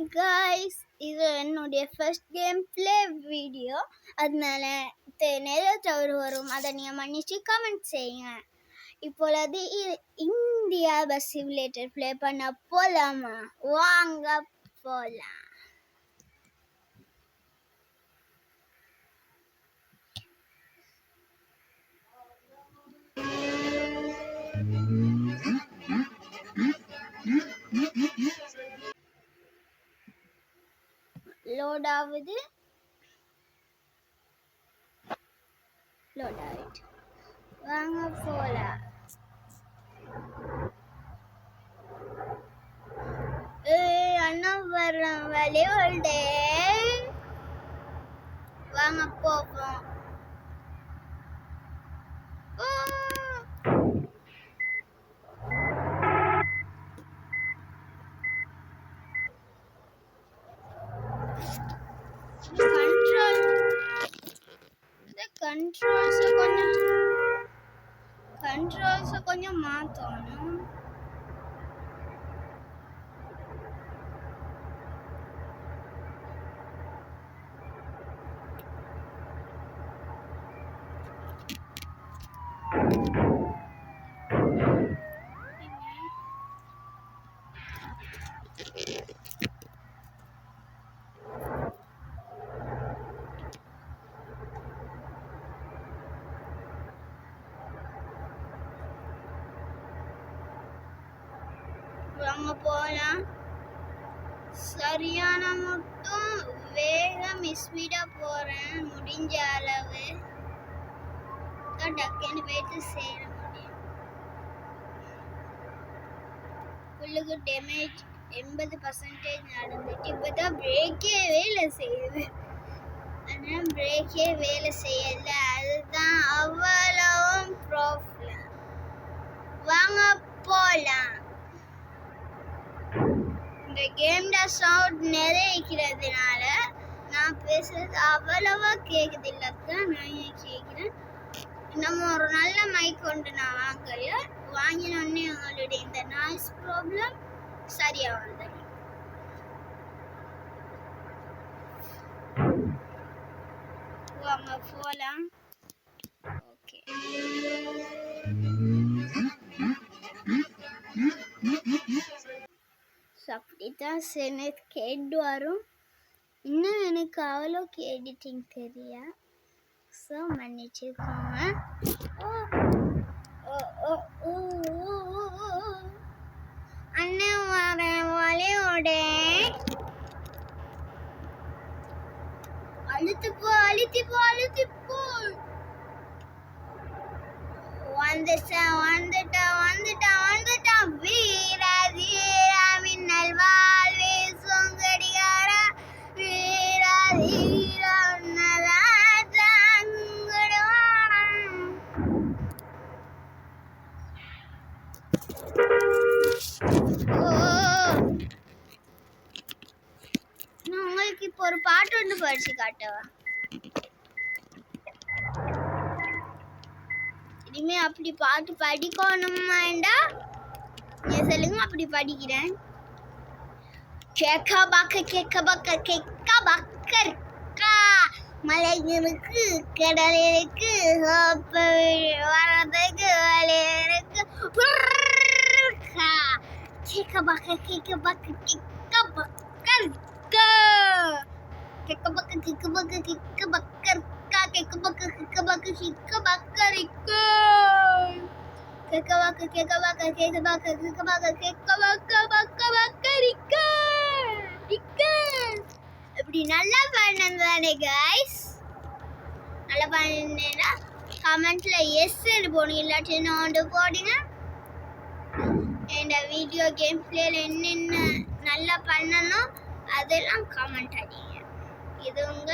guys, இது என்னுடைய first game play video. அதனால நிறைய தவறு வரும், அதை நீங்கள் மன்னிச்சு கமெண்ட் செய்யுங்க. இப்பொழுது இந்தியா பஸ் சிமுலேட்டர் ப்ளே பண்ண போலாமா? வாங்க போலாம். லோட் ஆகுது. வாங்க போலாம். அண்ணா வர்றேன் வெளியோல்டே. வாங்க போவோம். கண்ட்ரோல்ஸ் கொஞ்சம் மாத்தணும். வாங்க போலாம். சரியான மட்டும் வேகம் ஸ்பீடா போறேன். முடிஞ்ச அளவு டக்குன்னு போயிட்டு சேர முடியும். புல்லுக்கு டேமேஜ் 80% நடந்துட்டு இப்பதான் பிரேக்கே வேலை செய்யுது. ஆனால் பிரேக்கே வேலை செய்யல, அதுதான் அவ்வளவும் ப்ராப்ளம். வாங்க போலாம். இந்த கேம்ல சவுண்ட் நிறைக்கிறதுனால நான் பேசுறது அவ்வளவா கேட்குதில்லத்தான் நான் கேட்குறேன். நம்ம ஒரு நல்ல மைக் கொண்டு நான் வாங்கினோடனே உங்களுடைய இந்த நாய்ஸ் ப்ராப்ளம் சரியா வந்துடும். வாங்க போலாம். ஓகே, அப்படித்தான் எனக்கு கேட்டு வரும். இன்னும் எனக்கு அவ்வளோக்கு எடிட்டிங் தெரியா, ஸோ மன்னிச்சுக்கோங்க. அண்ணன் வரேன் வலையோட. அழுத்துப்போ. வந்துட்டான் வீரா வீரா மின்னல் வாழ்வே சொங்கடிகாரா வீரா வீரா நான் உங்களுக்கு இப்போ ஒரு பாட்டு ஒன்று படிச்சு காட்டவா? இனிமே அப்படி பாட்டு படிக்கணுமாண்டா நீங்க சொல்லுங்க, அப்படி படிக்கிறேன். கேக்க பக்கா மலை இருக்கு, கடல் இருக்கு, வரதுக்கு வழி இருக்கு. கேக்க பக்க இப்படி நல்லா பண்ணதானே கைஸ்? நல்லா பண்ணா கமெண்ட்ல எஸ் போடுங்க, இல்லாட்டி நோண்டு போடுங்க. இந்த வீடியோ கேம் பிளேல என்னென்ன நல்லா பண்ணணும் அதெல்லாம் கமெண்ட் அடிங்க. இது உங்க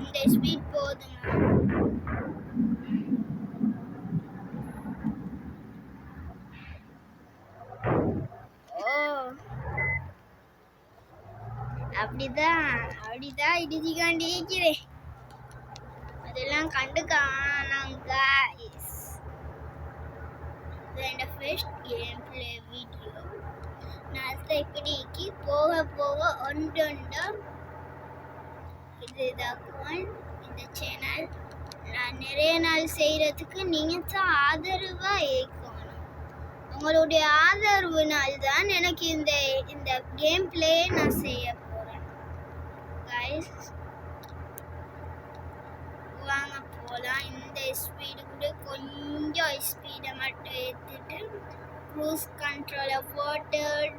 இந்த ஸ்பீட் போதுங்க. அப்படிதான் இடிச்சுக்காண்டி இருக்கிறேன். அதெல்லாம் கண்டுக்கானாங்க guys. இந்த ஃபர்ஸ்ட் கேம் ப்ளே வீடியோ நான் இப்படிக்கு போக போக ஒன்றொண்டா இதுதான் இந்த சேனல் நான் நிறைய நாள் செய்கிறதுக்கு நீங்கள் தான் ஆதரவாக இருக்கணும். உங்களுடைய ஆதரவுனால் தான் எனக்கு இந்த கேம் பிளே நான் செய்ய போகிறேன் கைஸ். வாங்க போகலாம். இந்த ஸ்பீடு கூட கொஞ்சம் ஸ்பீடை மட்டும் ஏற்றிட்டு க்ரூஸ் கண்ட்ரோலை போட்டுட்டேன்.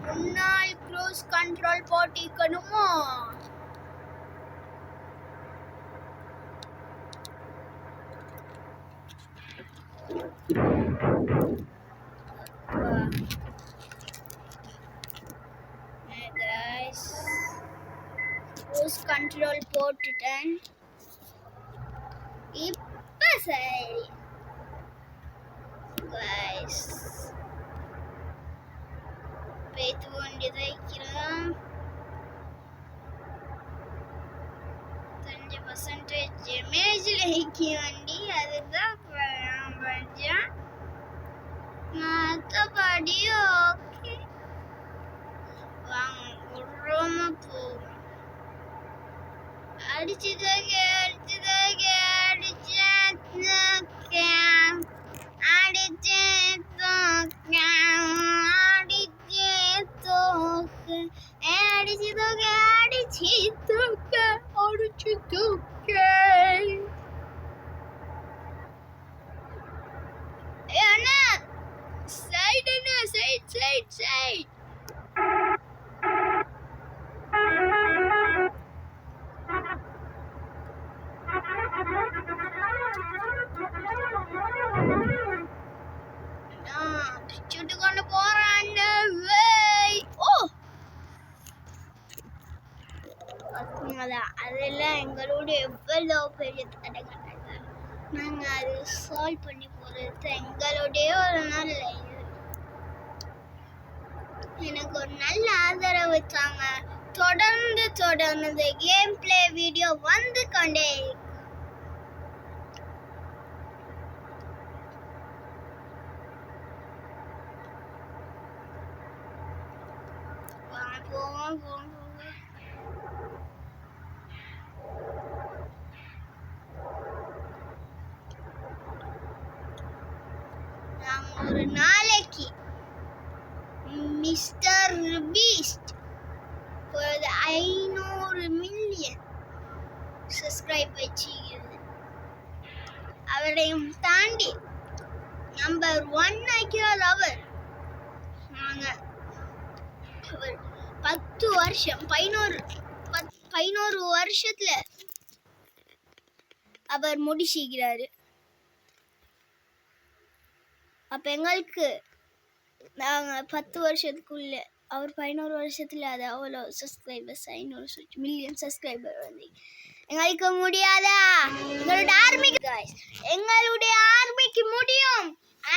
முன்னால் க்ரூஸ் கண்ட்ரோல் போட்டிக்கணுமோ? க்ரூஸ் கண்ட்ரோல் போட்டுட்டேன். இப்போ சரி guys, பேத்து வேண்டியதை வைக்கிறோம். 5% டேமேஜில் வைக்க வேண்டி அதுதான் கொஞ்சம் மற்றபடி ஓகே. வாங்க விடுறோமா போவோம். அடிச்சுதாங்க side. சுட்டு கொண்டு போறான். அதெல்லாம் எங்களோட எவ்வளோ பெரிய தடங்கள் நாங்கள் அது சால்வ் பண்ணி போகிறது எங்களுடைய ஒரு நல்ல இது. எனக்கு ஒரு நல்ல ஆதரவு தாங்க. தொடர்ந்து கேம் பிளே வீடியோ வந்து கொண்டே போவோம். ஒரு நாளைக்கு மிஸ்டர் பீஸ்ட் 500 மில்லியன் சப்ஸ்கிரைப் வச்சுக்கிறது. அவரையும் தாண்டி நம்பர் 1 ஆக்கிறார் அவர். நாங்கள் 10 வருஷம் 11 வருஷத்துல அவர் முடிச்சுக்கிறாரு. அப்ப எங்களுக்கு நாங்கள் 10 வருஷத்துக்குள்ள அவர் 11 வருஷத்துல அது அவ்வளோ சப்ஸ்கிரைபர்ஸ் 500 மில்லியன் சப்ஸ்கிரைபர் வந்து எங்களுக்கு முடியாதா? எங்களுடைய ஆர்மிக்கு முடியும்.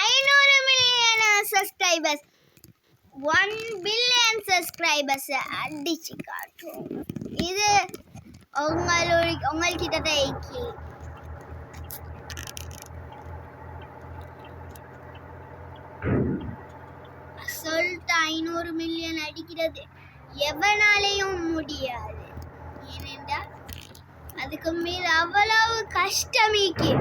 500 மில்லியன் சப்ஸ்கிரைபர்ஸ் 1 பில்லியன் சப்ஸ்கிரைபர்ஸ் அடிச்சு காட்டும். இது உங்கள்கிட்ட தான் சொல்லிட்டு 500 மில்லியன் அடிக்கிறது எவனாலையும் முடியாது. ஏனென்றால் அதுக்கு மேல் அவ்வளவு கஷ்டமிக்கு.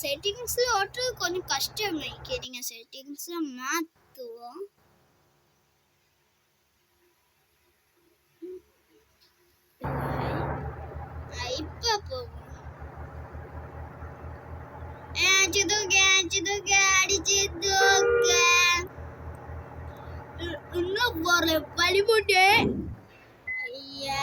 செட்டிங்ஸ்ல ஓட்டுறது கொஞ்சம் கஷ்டம். நீங்க செட்டிங்ஸ்ல மாத்துவோம். இப்ப போகும். இன்னும் போற பழி போட்டு ஐயா